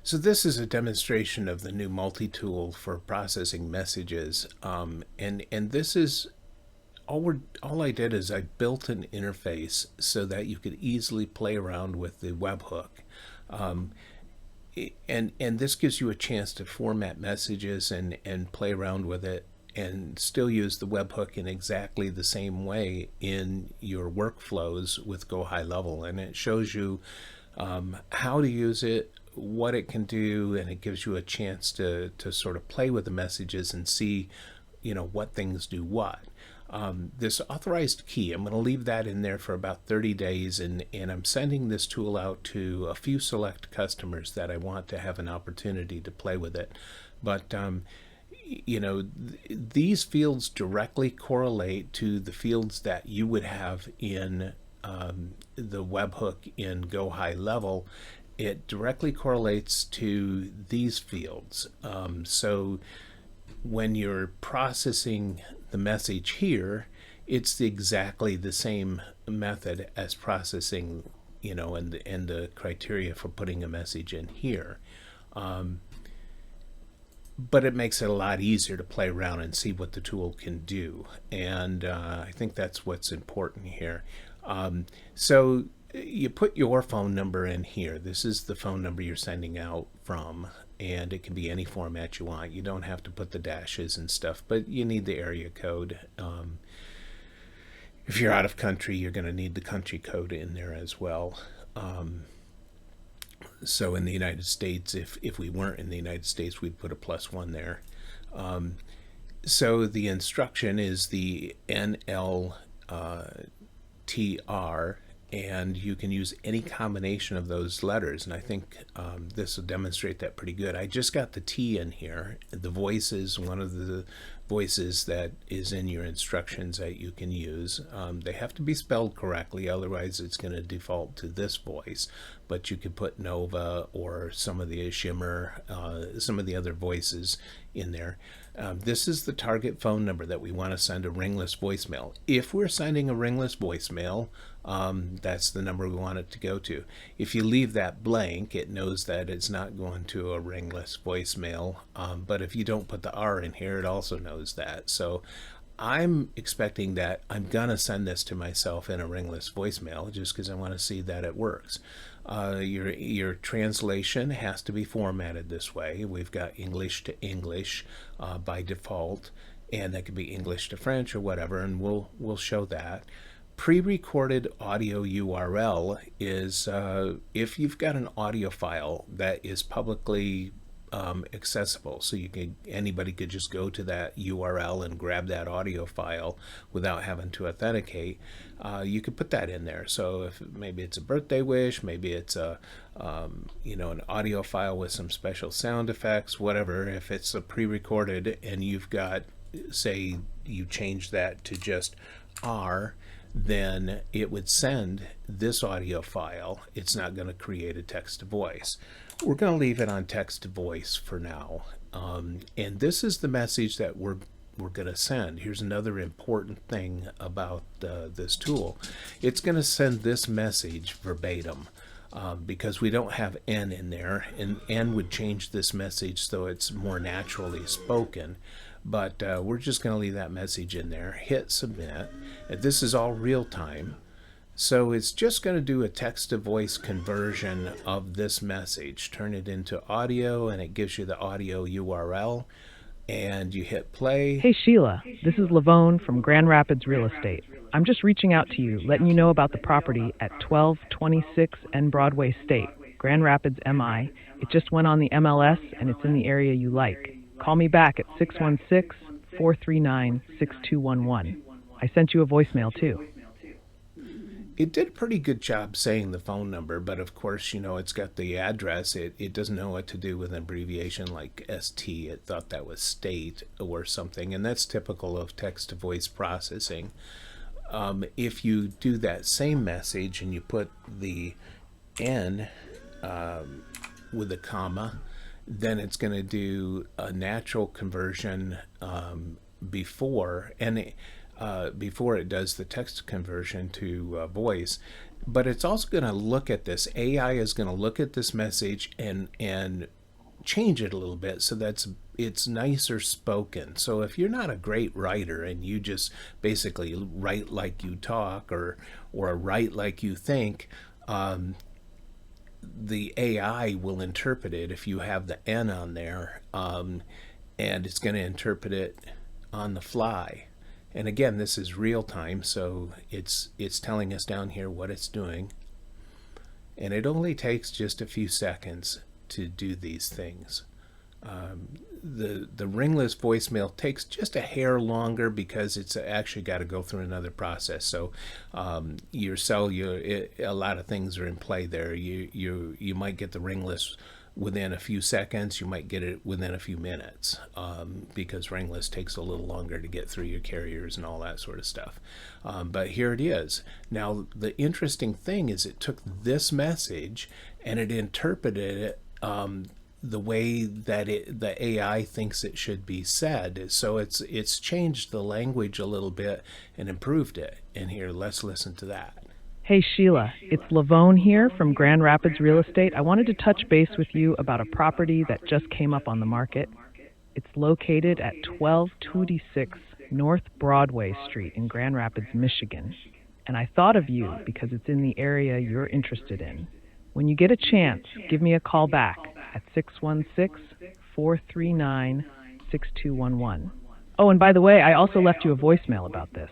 So this is a demonstration of the new multi-tool for processing messages, and this is all I did is I built an interface so that you could easily play around with the webhook, um, and this gives you a chance to format messages and play around with it and still use the webhook in exactly the same way in your workflows with GoHighLevel, and it shows you how to use it, what it can do, and it gives you a chance to sort of play with the messages and see, what things do what. This authorized key, I'm going to leave that in there for about 30 days, and I'm sending this tool out to a few select customers that I want to have an opportunity to play with it. But these fields directly correlate to the fields that you would have in the webhook in GoHighLevel. It directly correlates to these fields. So when you're processing the message here, it's exactly the same method as processing, and the criteria for putting a message in here. But it makes it a lot easier to play around and see what the tool can do. And I think that's what's important here. So you put your phone number in here. This is the phone number you're sending out from, and it can be any format you want. You don't have to put the dashes and stuff, but you need the area code. If you're out of country, you're going to need the country code in there as well. So in the United States, if we weren't in the United States, we'd put a +1 there. So the instruction is the NLTR, and you can use any combination of those letters, and I think this will demonstrate that pretty good. I just got the T in here. The voice is one of the voices that is in your instructions that you can use. They have to be spelled correctly, otherwise it's going to default to this voice, but you could put Nova or some of the Shimmer, some of the other voices in there. This is the target phone number that we want to send a ringless voicemail. If we're sending a ringless voicemail, that's the number we want it to go to. If you leave that blank, it knows that it's not going to a ringless voicemail, but if you don't put the R in here, it also knows that. So I'm expecting that I'm gonna send this to myself in a ringless voicemail just because I want to see that it works. Your translation has to be formatted this way. We've got English to English by default, and that could be English to French or whatever, and we'll show that. Pre-recorded audio URL is if you've got an audio file that is publicly accessible, so anybody could just go to that URL and grab that audio file without having to authenticate. You could put that in there. So if maybe it's a birthday wish, maybe it's an audio file with some special sound effects, whatever. If it's a pre-recorded and you've got, say, you change that to just R, then it would send this audio file. It's not going to create a text to voice. We're going to leave it on text to voice for now. And this is the message that we're going to send. Here's another important thing about this tool. It's going to send this message verbatim. Because we don't have N in there, and N would change this message so it's more naturally spoken. But we're just going to leave that message in there. Hit submit. And this is all real time. So it's just going to do a text to voice conversion of this message. Turn it into audio, and it gives you the audio URL. And you hit play. Hey Sheila, this is Lavone from Grand Rapids Real Estate. I'm just reaching out to you, letting you know about the property at 1226 N Broadway State, Grand Rapids, MI. It just went on the MLS, and it's in the area you like. Call me back at 616-439-6211. I sent you a voicemail too. It did a pretty good job saying the phone number, but of course, it's got the address. It doesn't know what to do with an abbreviation like ST. It thought that was state or something, and that's typical of text-to-voice processing. If you do that same message and you put the N with a comma, then it's going to do a natural conversion before, and before it does the text conversion to voice. But it's also going to look at this. AI is going to look at this message and change it a little bit so that it's nicer spoken. So if you're not a great writer and you just basically write like you talk or write like you think, the AI will interpret it if you have the N on there, and it's going to interpret it on the fly. And again, this is real time, so it's telling us down here what it's doing. And it only takes just a few seconds to do these things. The ringless voicemail takes just a hair longer because it's actually got to go through another process. So a lot of things are in play there. You might get the ringless within a few seconds. You might get it within a few minutes, because ringless takes a little longer to get through your carriers and all that sort of stuff. But here it is. Now the interesting thing is it took this message and it interpreted it the way that the AI thinks it should be said. So it's changed the language a little bit and improved it. And here, let's listen to that. Hey Sheila, it's Lavone here from Grand Rapids Real Estate. I wanted to touch base with you about a property that just came up on the market. It's located at 1226 North Broadway Street in Grand Rapids, Michigan. And I thought of you because it's in the area you're interested in. When you get a chance, give me a call back at 616-439-6211. Oh, and by the way, I also left you a voicemail about this.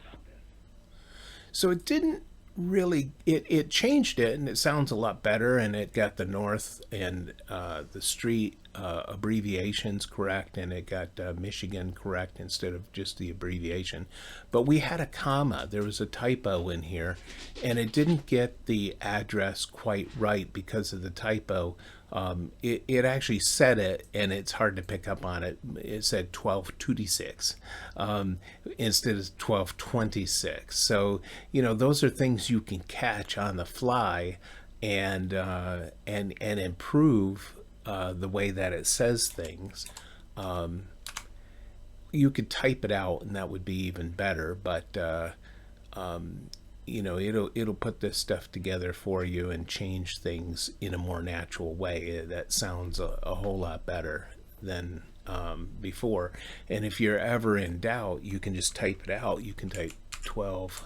So it didn't really, it changed it, and it sounds a lot better, and it got the north and the street abbreviations correct, and it got Michigan correct instead of just the abbreviation. But we had a comma. There was a typo in here, and it didn't get the address quite right because of the typo. It actually said it, and it's hard to pick up on it. It said 1226 instead of 1226. So, those are things you can catch on the fly and improve the way that it says things. You could type it out, and that would be even better. But it'll put this stuff together for you and change things in a more natural way. That sounds a whole lot better than before. And if you're ever in doubt, you can just type it out. You can type 12.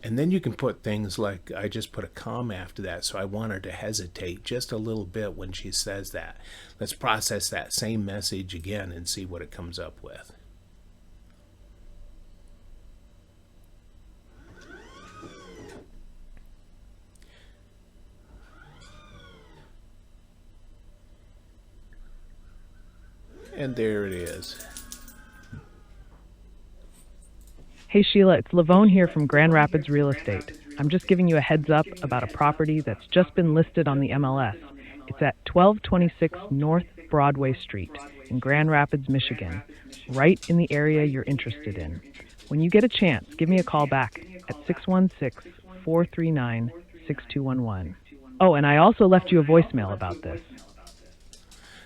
And then you can put things like, I just put a comma after that, so I want her to hesitate just a little bit when she says that. Let's process that same message again and see what it comes up with. And there it is. Hey Sheila, it's Lavone here from Grand Rapids Real Estate. I'm just giving you a heads up about a property that's just been listed on the MLS. It's at 1226 North Broadway Street in Grand Rapids, Michigan, right in the area you're interested in. When you get a chance, give me a call back at 616-439-6211. Oh, and I also left you a voicemail about this.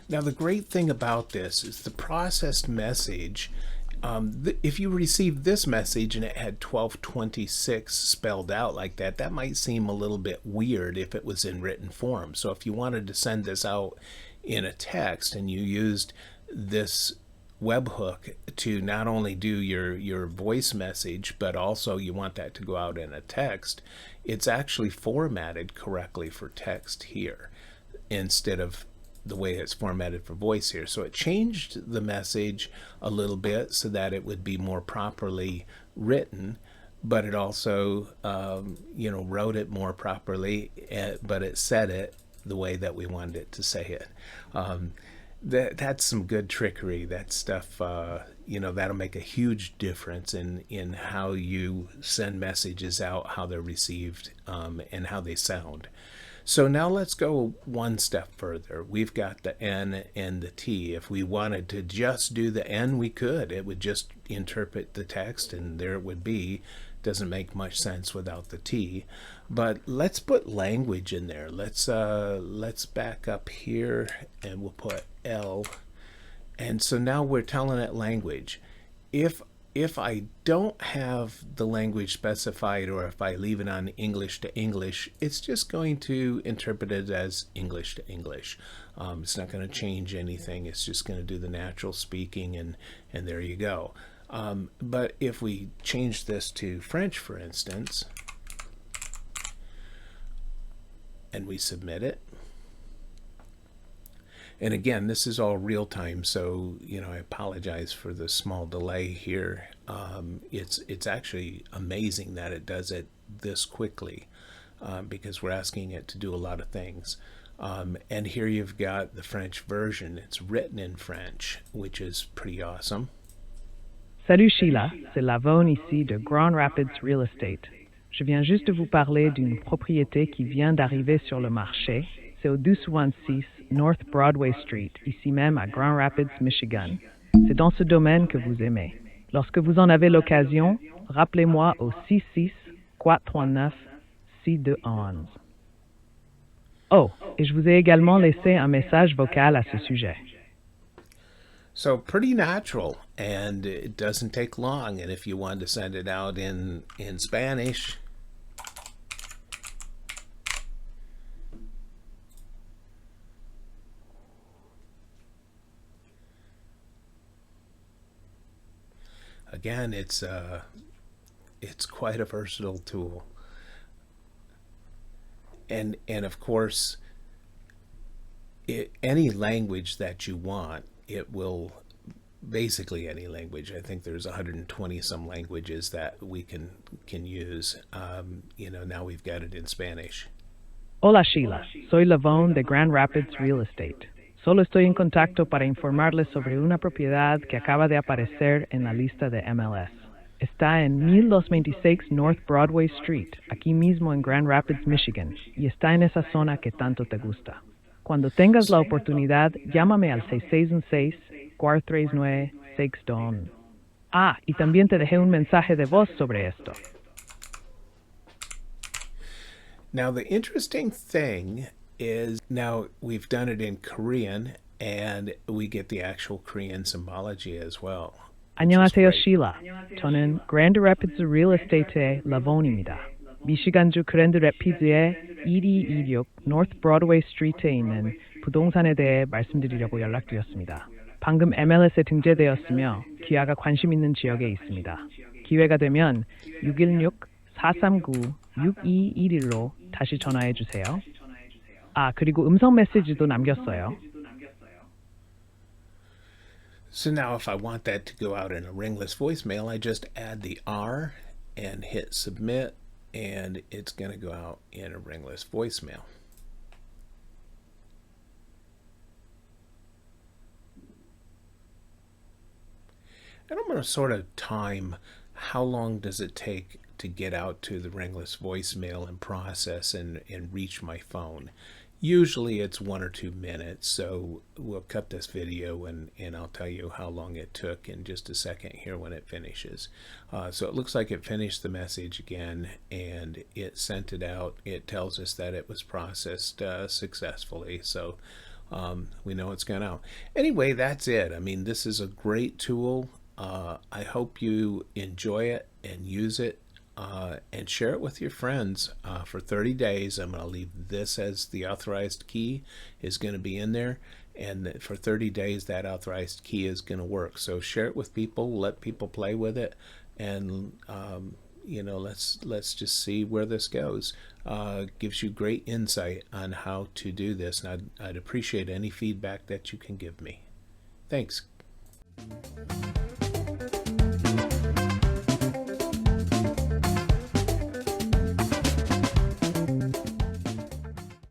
Now, the great thing about this is the processed message. If you received this message and it had 1226 spelled out like that, that might seem a little bit weird if it was in written form. So if you wanted to send this out in a text and you used this webhook to not only do your voice message, but also you want that to go out in a text, it's actually formatted correctly for text here instead of the way it's formatted for voice here. So it changed the message a little bit so that it would be more properly written, but it also wrote it more properly, but it said it the way that we wanted it to say it. That's some good trickery. That stuff that'll make a huge difference in how you send messages out, how they're received, and how they sound. So now let's go one step further. We've got the N and the T. If we wanted to just do the N, we could. It would just interpret the text, and there it would be. doesn't make much sense without the T. But let's put language in there. Let's back up here and we'll put L. And so now we're telling it language. If I don't have the language specified, or if I leave it on English to English, it's just going to interpret it as English to English. It's not going to change anything. It's just going to do the natural speaking, and there you go. But if we change this to French, for instance, and we submit it, and again, this is all real time, so I apologize for the small delay here. It's actually amazing that it does it this quickly, because we're asking it to do a lot of things. And here you've got the French version. It's written in French, which is pretty awesome. Salut Sheila, c'est Lavone ici de Grand Rapids Real Estate. Je viens juste de vous parler d'une propriété qui vient d'arriver sur le marché. C'est au 226 North Broadway Street, ici même à Grand Rapids, Michigan. C'est dans ce domaine que vous aimez. Lorsque vous en avez l'occasion, rappelez-moi au 66-439-6211. Oh, et je vous ai également laissé un message vocal à ce sujet. So pretty natural, and it doesn't take long. And if you want to send it out in Spanish, again, it's quite a versatile tool. And of course, any language that you want, it will, basically any language. I think there's 120 some languages that we can use. Now we've got it in Spanish. Hola Sheila, soy Lavone de Grand Rapids Real Estate. Solo estoy en contacto para informarles sobre una propiedad que acaba de aparecer en la lista de MLS. Está en 1226 North Broadway Street, aquí mismo en Grand Rapids, Michigan, y está en esa zona que tanto te gusta. Cuando tengas la oportunidad, llámame al 616-439-6211. Ah, y también te dejé un mensaje de voz sobre esto. Now, the interesting thing is now we've done it in Korean, and we get the actual Korean symbology as well. 안녕하세요, Sheila. 저는 Grand Rapids Real Estate의 라본입니다. 미시간주 그랜드 래피드의 1226 North Broadway Street에 있는 부동산에 대해 말씀드리려고 연락드렸습니다. 방금 MLS에 등재되었으며 귀하가 관심 있는 지역에 있습니다. 기회가 되면 616-439-6211로 다시 전화해 주세요. 아, 그리고 음성 메시지도 남겼어요. So now if I want that to go out in a ringless voicemail, I just add the R and hit submit, and it's going to go out in a ringless voicemail. And I'm going to sort of time how long does it take to get out to the ringless voicemail and process and reach my phone. Usually it's 1 or 2 minutes, so we'll cut this video and I'll tell you how long it took in just a second here when it finishes. So it looks like it finished the message again and it sent it out. It tells us that it was processed successfully, so we know it's gone out. Anyway, that's it. I mean, this is a great tool. I hope you enjoy it and use it. And share it with your friends for 30 days. I'm going to leave this as the authorized key is going to be in there, and for 30 days that authorized key is going to work. So share it with people, let people play with it, and let's just see where this goes. Gives you great insight on how to do this, and I'd appreciate any feedback that you can give me. Thanks.